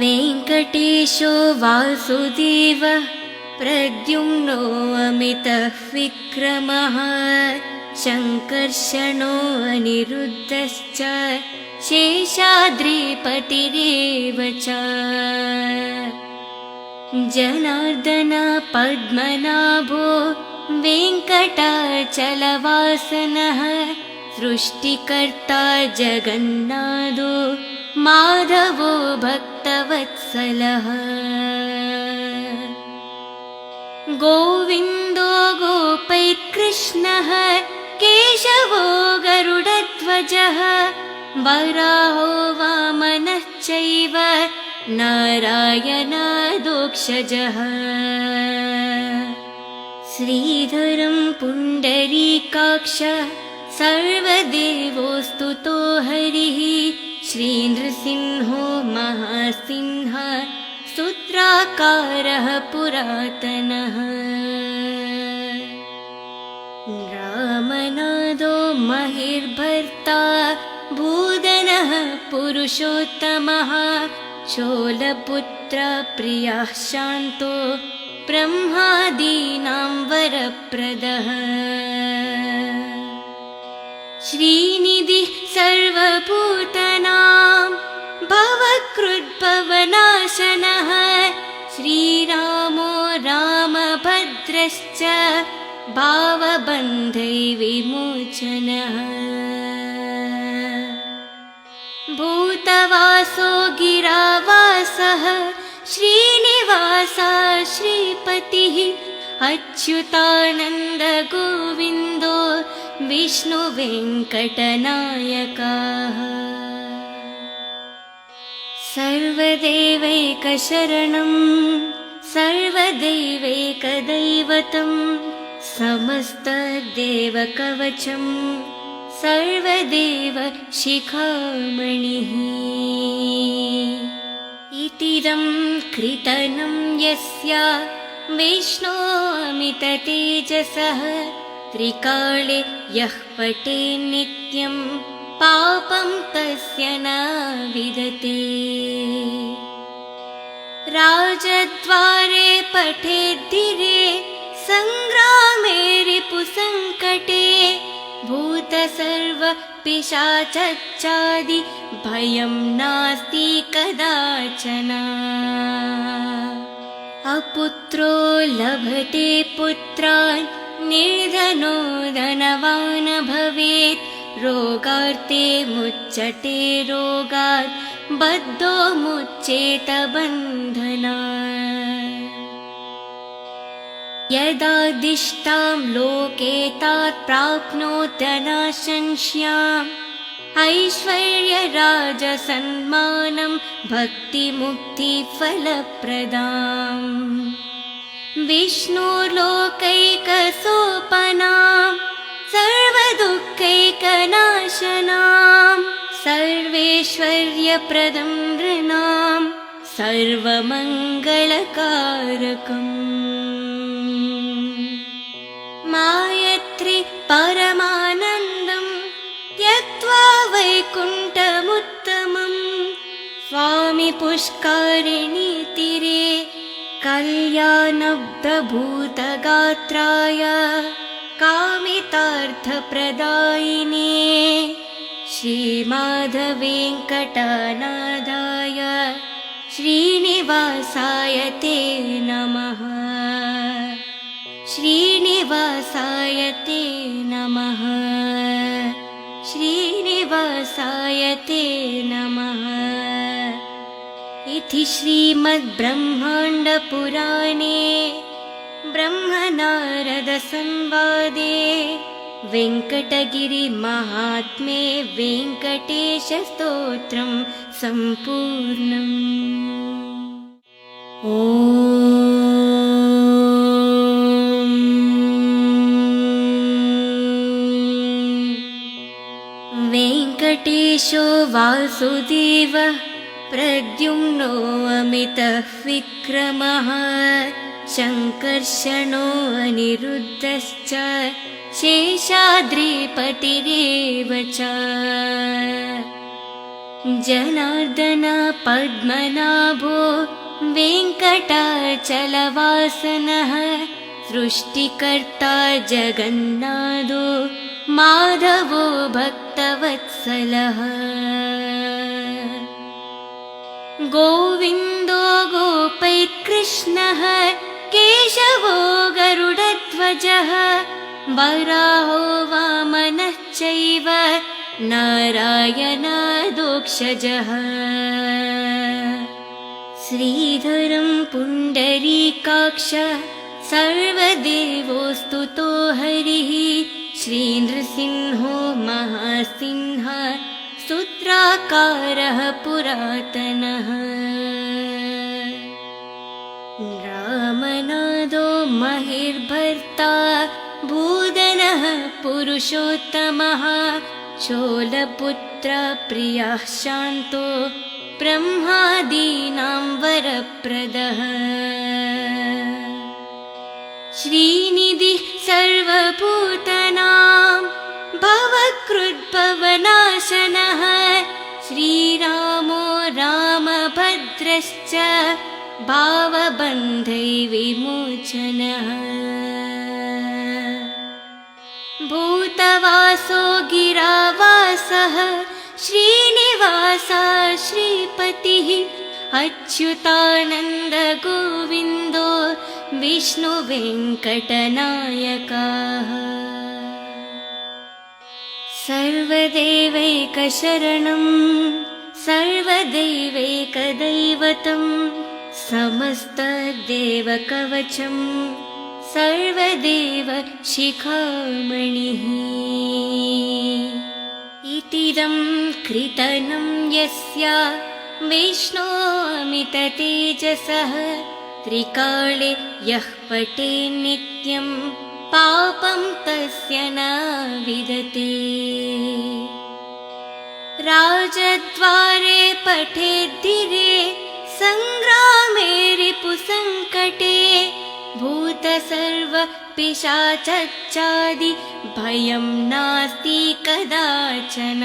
वेङ्कटेशो वासुदेवः प्रद्युम्नो अमितः विक्रमः शङ्कर्षणो अनिरुद्धश्च शेषाद्रिपतिरेव च जनार्दन पद्मनाभो वेङ्कटाचलवासनः सृष्टिकर्ता जगन्नाथो माधवो भक्तवत्सलः गोविन्दो गोपैर्कृष्णः केशवो गरुडध्वजः वराहो वामनः चैव नारायणादोक्षजः श्रीधरं पुण्डरीकाक्षः सर्वदेवोस्तुतो हरिः श्रीनृसिंहो महासिंहः सूत्राकारः पुरातनः रामनाथो महिर्भर्ता भूधनः पुरुषोत्तमः शोलपुत्र प्रियः शान्तो ब्रह्मादीनां वरप्रदः श्रीनिधिः सर्वभूतानां भवकृद्भवनाशनः श्रीरामो रामभद्रश्च भावबन्धैर्विमोचनः भूतवासो गिरावासः श्रीनिवासः श्रीपतिः अच्युतानन्द गोविन्दो विष्णुवेङ्कटनायकः सर्वदेवैकशरणं सर्वदैवैकदैवतं समस्तदेवकवचं सर्वदेवशिखामणिः इतिदं कृतनं यस्य विष्णोऽमिततेजसः त्रिकाले यः पठेत् नित्यं पापं तस्य न विदते राजद्वारे पठेत् धीरे सङ्ग्रामे रिपुसङ्कटे भूतसर्वपिशाचादि भयं नास्ति कदाचन अपुत्रो लभते पुत्रान् निर्धनो धनवान् भवेत् रोगार्ते मुच्यते रोगात् बद्धो मुच्येत बन्धनात् यदादिष्टां लोके तात् प्राप्नोत्यनाशंस्याम् ऐश्वर्यराजसन्मानं भक्तिमुक्तिफलप्रदाम् विष्णुलोकैकसोपनां सर्वदुःखैकनाशनां सर्वैश्वर्यप्रदं नृणां सर्वमङ्गलकारकम् मायत्री परमानन्दं त्यक्त्वा वैकुण्ठमुत्तमं स्वामी पुष्करिणी तीरे कल्याणप्रभूतगात्राय कामितार्थप्रदायिने श्रीमाधवेङ्कटनाथाय श्रीनिवासाय ते नमः श्रीनिवासाय ते नमः श्रीनिवासाय ते नमः इति श्रीमद्ब्रह्माण्डपुराणे ब्रह्मनारदसंवादे वेङ्कटगिरिमहात्म्ये वेङ्कटेशस्तोत्रं सम्पूर्णम्। वेङ्कटेशो वासुदेवः प्रद्युम्नो अमितः विक्रमः शङ्कर्षणो अनिरुद्धश्च शेषाद्रिपतिरेव च जनार्दन पद्मनाभो वेङ्कटाचलवासनः सृष्टिकर्ता जगन्नाथो माधवो भक्तवत्सलः गोविन्दो गोपैकृष्णः केशवो गरुडध्वजः वराहो वामनः चैव नारायणादोक्षजः श्रीधरं पुण्डरीकाक्ष सर्वदेवोस्तुतो हरिः श्रीनृसिंहो महासिंहः सूत्राकारः पुरातनः रामनाथो महिर्भर्ता भूधनः पुरुषोत्तमः शोलपुत्र प्रियः शान्तो ब्रह्मादीनां वरप्रदः श्रीनिधिः सर्वभूतानां भवकृद्भवनाशनः श्रीरामो रामभद्रश्च भावबन्धै विमोचनः भूतवासो गिरावासः श्रीनिवासः श्रीपतिः अच्युतानन्द गोविन्दो विष्णुवेङ्कटनायकः सर्वदेवैकशरणं सर्वदैवैकदैवतं समस्तदेवकवचं सर्वदेव शिखामणिः इतीदं कृतनं यस्य विष्णोऽमिततेजसः त्रिकाले यः पठे नित्यं पापं तस्य न विदते राजद्वारे पठेद्धिरे सङ्ग्रामे रिपुसङ्कटे भूतसर्वपिशाचादि भयं नास्ति कदाचन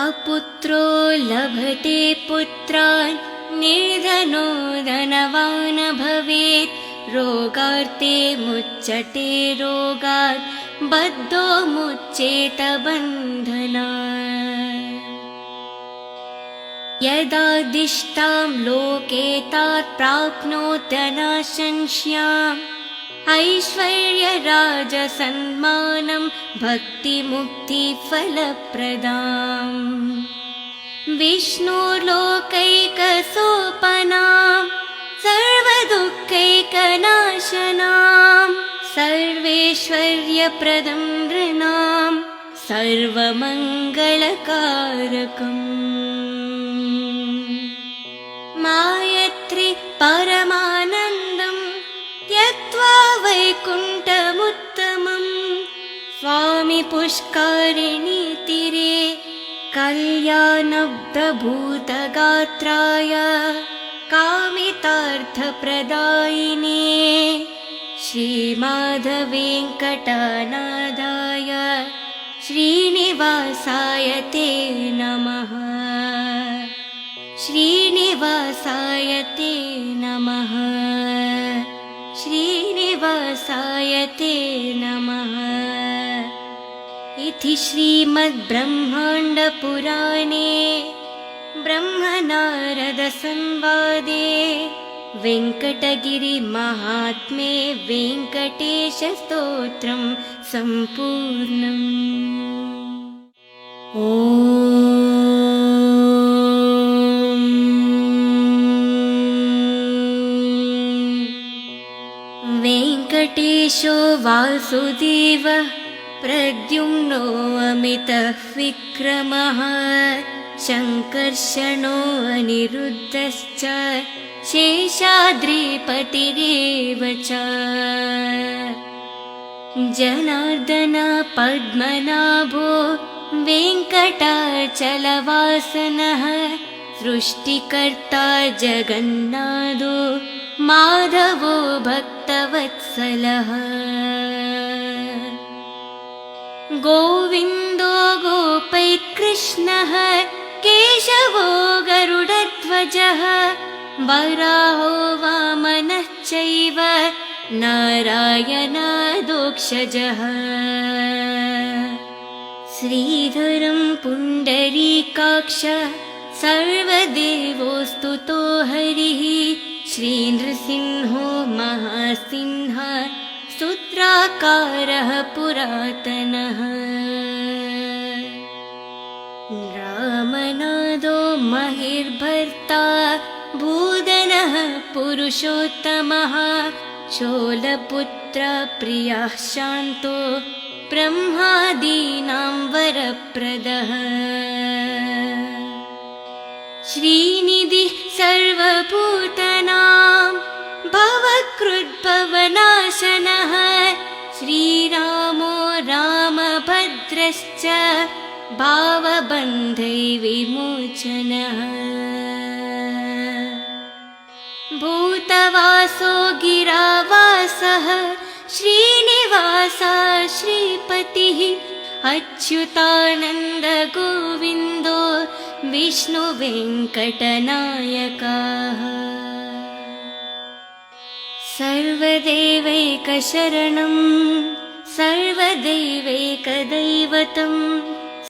अपुत्रो लभते पुत्रान् निर्धनो धनवान् भवेत् रोगार्ते मुच्यते रोगात् बद्धो मुच्येत बन्धनात् यदादिष्टां लोके तात् प्राप्नोत्यनाशंस्याम् ऐश्वर्यराजसन्मानं भक्तिमुक्तिफलप्रदाम् विष्णुलोकैकसोपनां सर्वदुःखैकनाशनां सर्वैश्वर्यप्रदं नृणां सर्वमङ्गलकारकम् मायत्री परमानन्दं त्यक्त्वा वैकुण्ठमुत्तमं स्वामी पुष्करिणी तीरे कल्याणप्रभूतगात्राय कामितार्थप्रदायिने श्रीमाधवेङ्कटनाथाय श्रीनिवासाय ते नमः श्रीनिवासाय ते नमः श्रीनिवासाय ते नमः इति श्रीमद्ब्रह्माण्डपुराणे ब्रह्मनारदसंवादे वेङ्कटगिरिमहात्म्ये वेङ्कटेशस्तोत्रं सम्पूर्णम्। ॐ वेङ्कटेशो वासुदेवः प्रद्युम्नो अमितः विक्रमः शङ्कर्षणो अनिरुद्धश्च शेषाद्रिपतिरेव च जनार्दन पद्मनाभो वेङ्कटाचलवासनः सृष्टिकर्ता जगन्नाथो माधवो भक्तवत्सलः गोविन्दो गोपैकृष्णः केशवो गरुडध्वजः वराहो वामनः चैव नारायणादोक्षजः श्रीधरं पुण्डरीकाक्ष सर्वदेवोस्तुतो हरिः श्रीनृसिंहो महासिंह सूत्राकारः पुरातनः रामनादो महिर्भर्ता भूदनः पुरुषोत्तमः शोलपुत्र प्रियः शान्तो ब्रह्मादीनां वरप्रदः श्रीनिधिः सर्वभूतानां भवकृद्भवनाशनः श्रीरामो रामभद्रश्च भावबन्धैर्विमोचनः भूतवासो गिरावासः श्रीनिवासः श्रीपतिः अच्युतानन्द गोविन्दो विष्णुवेङ्कटनायकः सर्वदेवैकशरणं सर्वदैवैकदैवतं